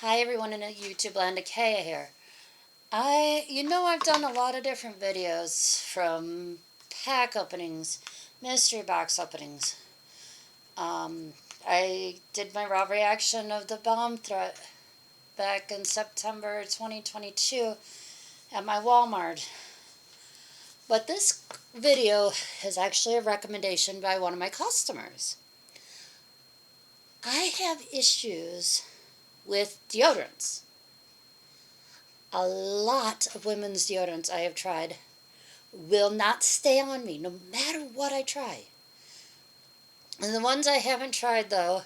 Hi everyone in YouTube land, Kaya here. I've done a lot of different videos from pack openings, mystery box openings. I did my raw reaction of the Balm threat back in September 2022 at my Walmart. But this video is actually a recommendation by one of my customers. I have issues with deodorants. A lot of women's deodorants I have tried will not stay on me, no matter what I try. And the ones I haven't tried, though,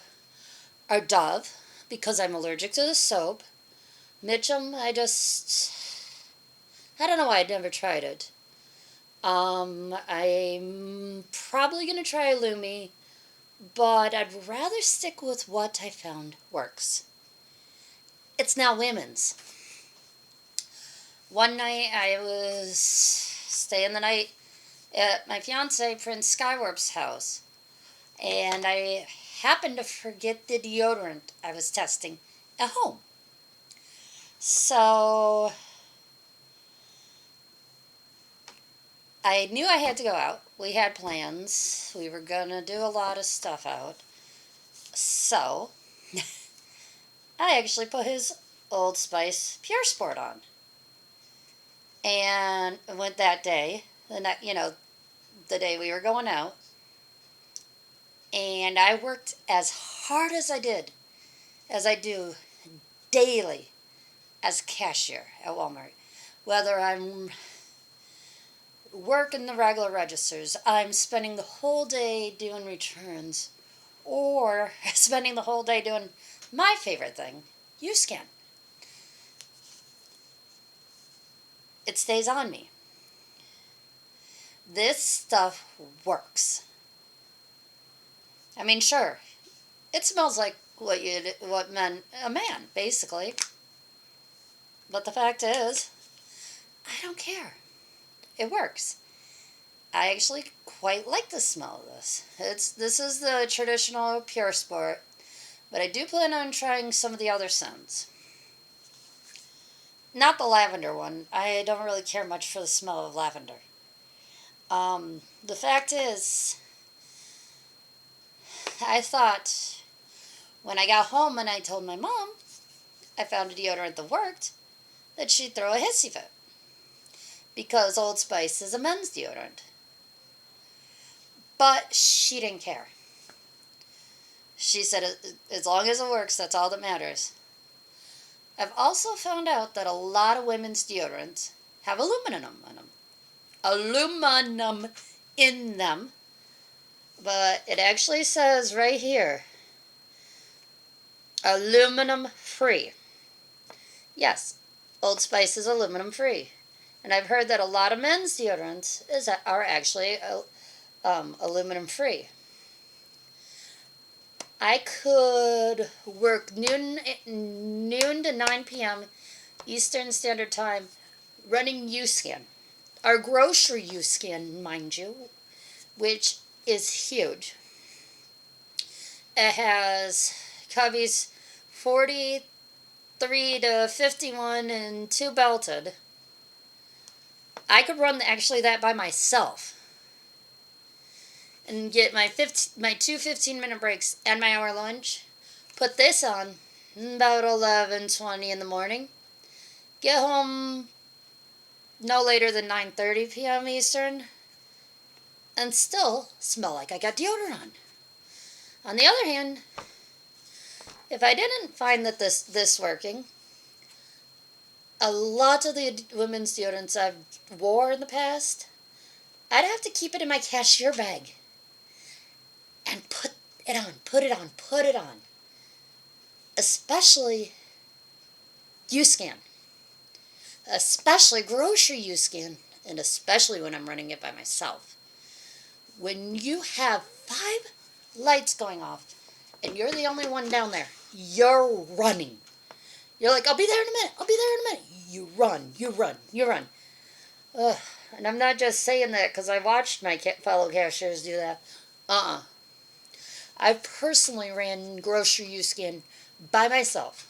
are Dove, because I'm allergic to the soap. Mitchum, I don't know why I'd never tried it. I'm probably going to try Lumi, but I'd rather stick with what I found works. It's now women's. One night I was staying the night at my fiance Prince Skywarp's house, and I happened to forget the deodorant I was testing at home. So I knew I had to go out. We had plans. We were going to do a lot of stuff out. So I actually put his Old Spice Pure Sport on. And went that day, the day we were going out. And I worked as hard as I do daily as a cashier at Walmart. Whether I'm working the regular registers, I'm spending the whole day doing returns, or spending the whole day doing my favorite thing, U-Scan. It stays on me. This stuff works. I mean, sure, it smells like a man, basically. But the fact is, I don't care. It works. I actually quite like the smell of this. This is the traditional Pure Sport, but I do plan on trying some of the other scents. Not the lavender one. I don't really care much for the smell of lavender. The fact is, I thought when I got home and I told my mom I found a deodorant that worked, that she'd throw a hissy fit. Because Old Spice is a men's deodorant. But she didn't care. She said, as long as it works, that's all that matters. I've also found out that a lot of women's deodorants have aluminum in them. Aluminum in them. But it actually says right here, aluminum free. Yes, Old Spice is aluminum free. And I've heard that a lot of men's deodorants are actually aluminum free. I could work noon to 9 p.m. Eastern Standard Time running U-Scan. Our grocery U-Scan, mind you, which is huge. It has cubbies 43 to 51 and 2 belted. I could run actually that by myself and get my 2 15-minute breaks and my hour lunch. Put this on about 11:20 in the morning. Get home no later than 9:30 p.m. Eastern and still smell like I got deodorant on. On the other hand, if I didn't find that this working, a lot of the women's deodorants I've wore in the past, I'd have to keep it in my cashier bag and put it on. Especially U-Scan. Especially grocery U-Scan, and especially when I'm running it by myself. When you have 5 lights going off and you're the only one down there, you're running. You're like, I'll be there in a minute. You run. Ugh. And I'm not just saying that because I watched my fellow cashiers do that. I personally ran grocery U-Scan by myself.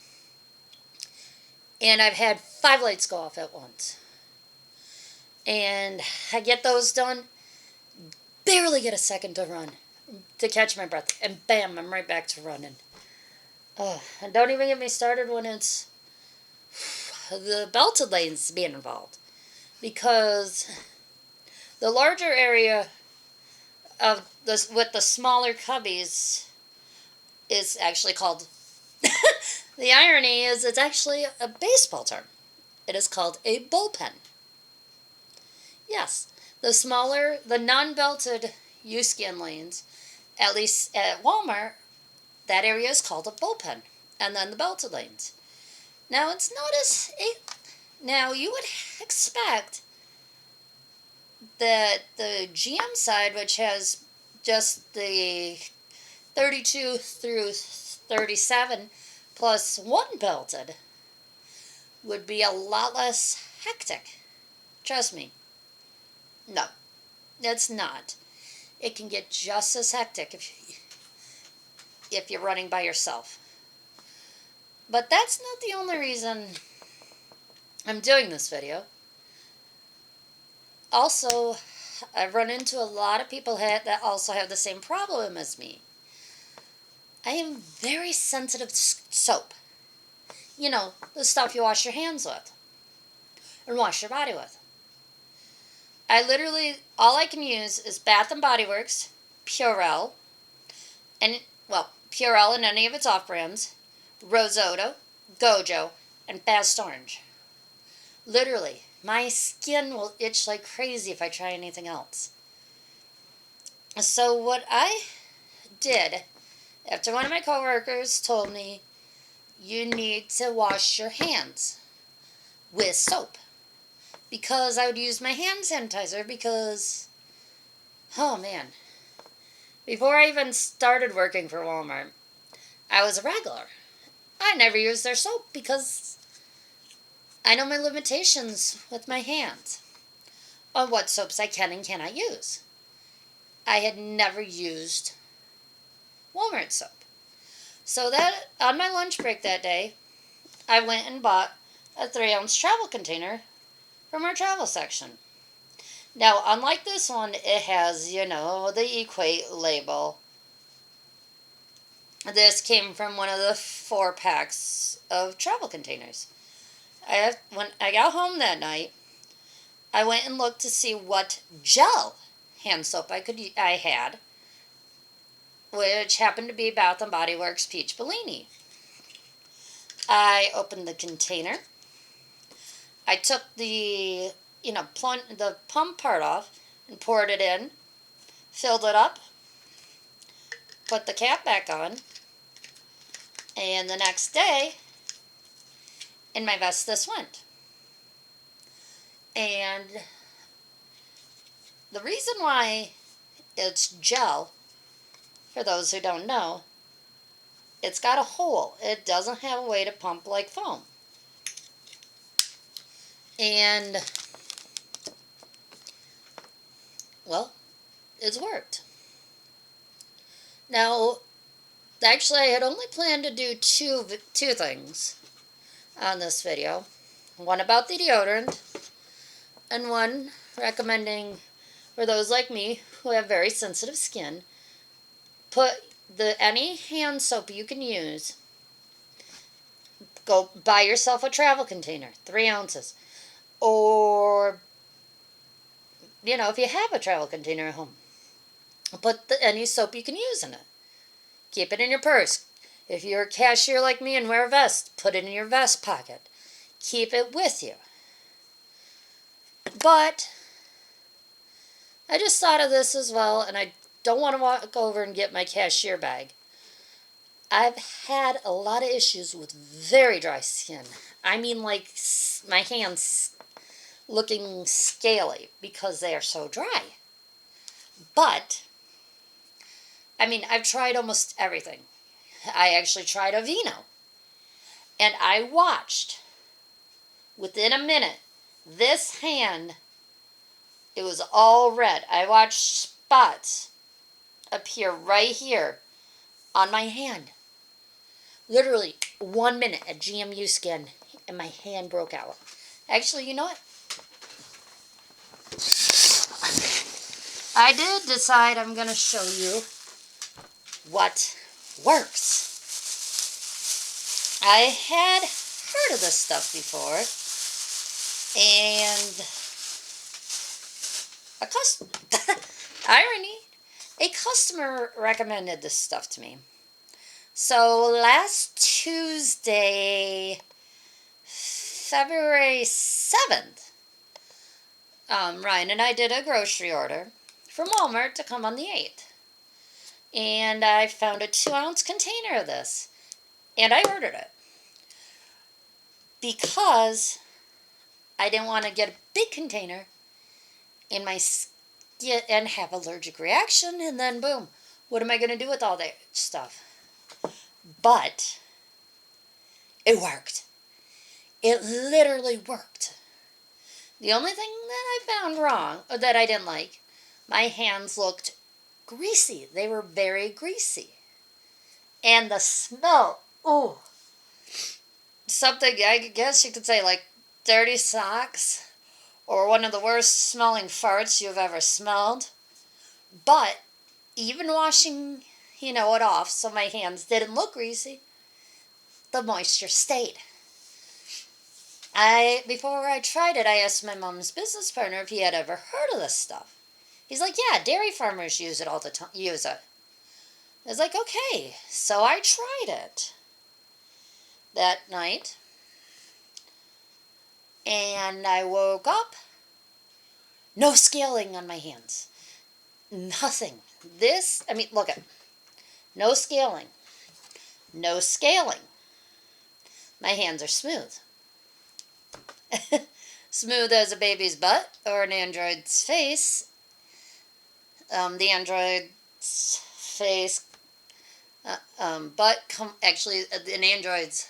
And I've had 5 lights go off at once. And I get those done, barely get a second to run, to catch my breath, and bam, I'm right back to running. And don't even get me started when it's the belted lanes being involved. Because the larger area of this with the smaller cubbies is actually called, the irony is it's actually a baseball term. It is called a bullpen. Yes, the non-belted U-skin lanes, at least at Walmart, that area is called a bullpen. And then the belted lanes. Now it's not as, now you would expect that the GM side, which has just the 32 through 37 plus 1 belted, would be a lot less hectic. Trust me. No, it's not. It can get just as hectic if you're running by yourself. But that's not the only reason I'm doing this video. Also, I've run into a lot of people that also have the same problem as me. I am very sensitive to soap. You know, the stuff you wash your hands with and wash your body with. All I can use is Bath & Body Works, Purell, Purell and any of its off-brands, Rosoto, Gojo, and Fast Orange. Literally, my skin will itch like crazy if I try anything else. So what I did, after one of my coworkers told me, you need to wash your hands with soap. Because I would use my hand sanitizer because, oh man, before I even started working for Walmart, I was a regular. I never used their soap because I know my limitations with my hands on what soaps I can and cannot use. I had never used Walmart soap. So that, on my lunch break that day, I went and bought a 3-ounce travel container from our travel section. Now, unlike this one, it has, the Equate label. This came from one of the 4 packs of travel containers. When I got home that night, I went and looked to see what gel hand soap I had, which happened to be Bath & Body Works Peach Bellini. I opened the container. I took the pump part off and poured it in, filled it up, put the cap back on, and the next day, in my vest this went. And the reason why it's gel, for those who don't know, it's got a hole. It doesn't have a way to pump like foam. And, well, it's worked. Now, actually, I had only planned to do two things on this video. One about the deodorant, and one recommending for those like me who have very sensitive skin, put any hand soap you can use, go buy yourself a travel container, 3 ounces. Or, if you have a travel container at home, put any soap you can use in it. Keep it in your purse. If you're a cashier like me and wear a vest, put it in your vest pocket. Keep it with you. But I just thought of this as well, and I don't want to walk over and get my cashier bag. I've had a lot of issues with very dry skin. I mean, like, my hands looking scaly because they are so dry. But, I've tried almost everything. I actually tried Aveeno. And I watched, within a minute, this hand, it was all red. I watched spots appear right here on my hand. Literally 1 minute at GMU Skin. and my hand broke out. Actually, you know what? I did decide I'm going to show you what works. I had heard of this stuff before, and irony, a customer recommended this stuff to me. So last Tuesday, February 7th, Ryan and I did a grocery order from Walmart to come on the 8th. And I found a 2-ounce container of this. And I ordered it. Because I didn't want to get a big container in my skin and have allergic reaction. And then boom, what am I going to do with all that stuff? But it worked. It literally worked. The only thing that I found wrong, or that I didn't like, my hands looked greasy. They were very greasy. And the smell, ooh. Something, I guess you could say, like dirty socks, or one of the worst smelling farts you've ever smelled. But even washing, it off so my hands didn't look greasy, the moisture stayed. Before I tried it, I asked my mom's business partner if he had ever heard of this stuff. He's like, yeah, dairy farmers use it all the time. I was like, okay. So I tried it that night. And I woke up. No scaling on my hands. Nothing. Look at it. No scaling. No scaling. My hands are smooth. Smooth as a baby's butt or an android's face. The android's face, butt, an android's,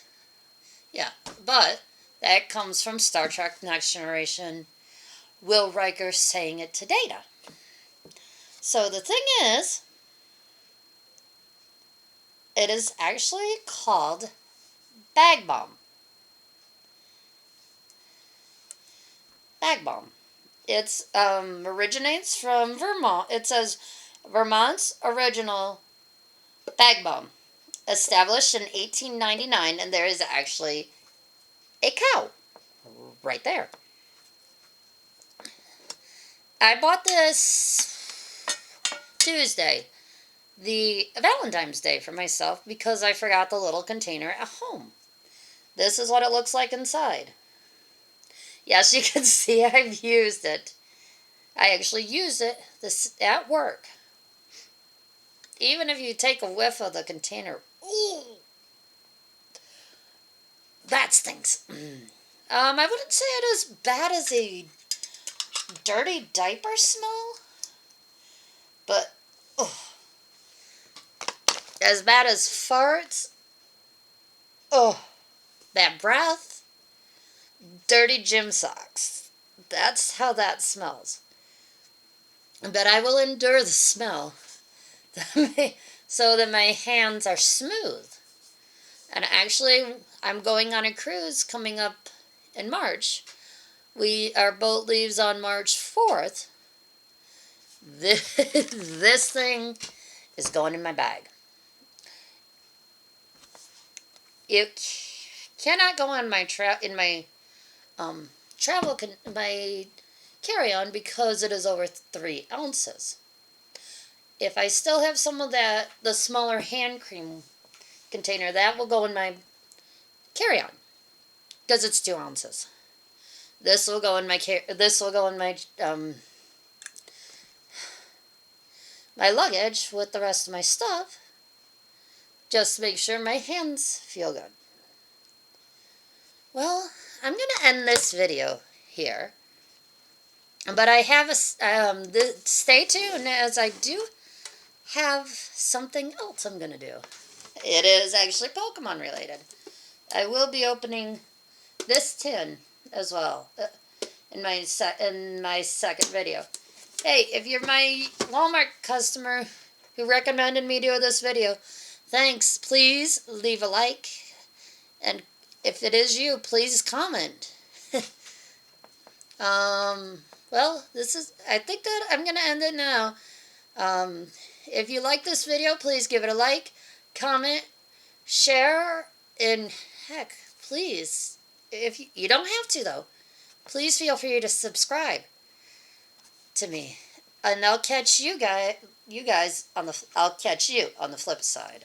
butt, that comes from Star Trek Next Generation, Will Riker saying it to Data. So the thing is, it is actually called Balm. Balm. It originates from Vermont. It says Vermont's original Balm, established in 1899, and there is actually a cow right there. I bought this Tuesday, the Valentine's Day, for myself because I forgot the little container at home. This is what it looks like inside. Yes, you can see I've used it. I actually used it at work. Even if you take a whiff of the container, ooh, that stinks. I wouldn't say it as bad as a dirty diaper smell, but as bad as farts, that breath, dirty gym socks. That's how that smells. But I will endure the smell so that my hands are smooth. And actually, I'm going on a cruise coming up in March. Our boat leaves on March 4th. This thing is going in my bag. It cannot go on my my carry-on because it is over 3 ounces. If I still have some of the smaller hand cream container, that will go in my carry-on because it's 2 ounces. This will go in my my luggage with the rest of my stuff, just to make sure my hands feel good. Well, I'm going to end this video here, but I have stay tuned as I do have something else I'm going to do. It is actually Pokemon related. I will be opening this tin as well in my second video. Hey, if you're my Walmart customer who recommended me do this video, thanks. Please leave a like and If it is you, please comment. Well, I think that I'm going to end it now. If you like this video, please give it a like, comment, share, and heck, please, if you don't have to though, please feel free to subscribe to me. And I'll catch you guys on the flip side.